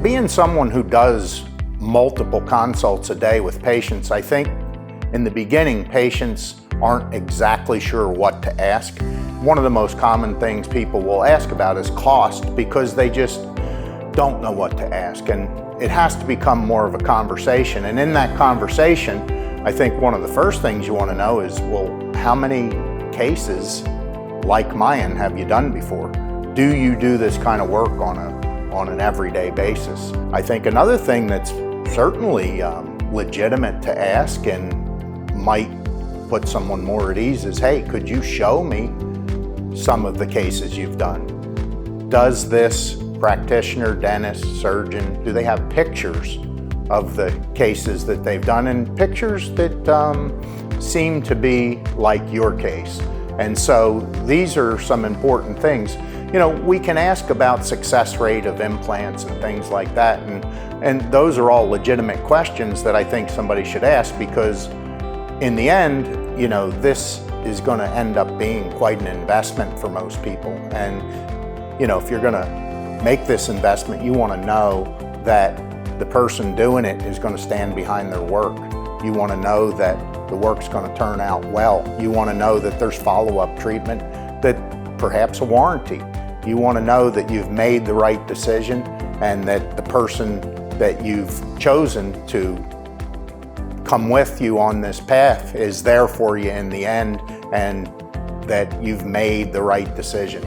being someone who does multiple consults a day with patients, I think in the beginning, patients aren't exactly sure what to ask. One of the most common things people will ask about is cost, because they just don't know what to ask. And it has to become more of a conversation. And in that conversation, I think one of the first things you want to know is, well, how many cases like mine have you done before? Do you do this kind of work on an everyday basis? I think another thing that's certainly legitimate to ask and might put someone more at ease is, hey, could you show me some of the cases you've done? Does this practitioner, dentist, surgeon, do they have pictures of the cases that they've done, and pictures that seem to be like your case? And so these are some important things. You know, we can ask about success rate of implants and things like that, and those are all legitimate questions that I think somebody should ask, because in the end, you know, this is going to end up being quite an investment for most people. And, you know, if you're going to make this investment, you want to know that the person doing it is going to stand behind their work. You want to know that the work's going to turn out well. You want to know that there's follow-up treatment, that perhaps a warranty. You want to know that you've made the right decision and that the person that you've chosen to come with you on this path is there for you in the end, and that you've made the right decision.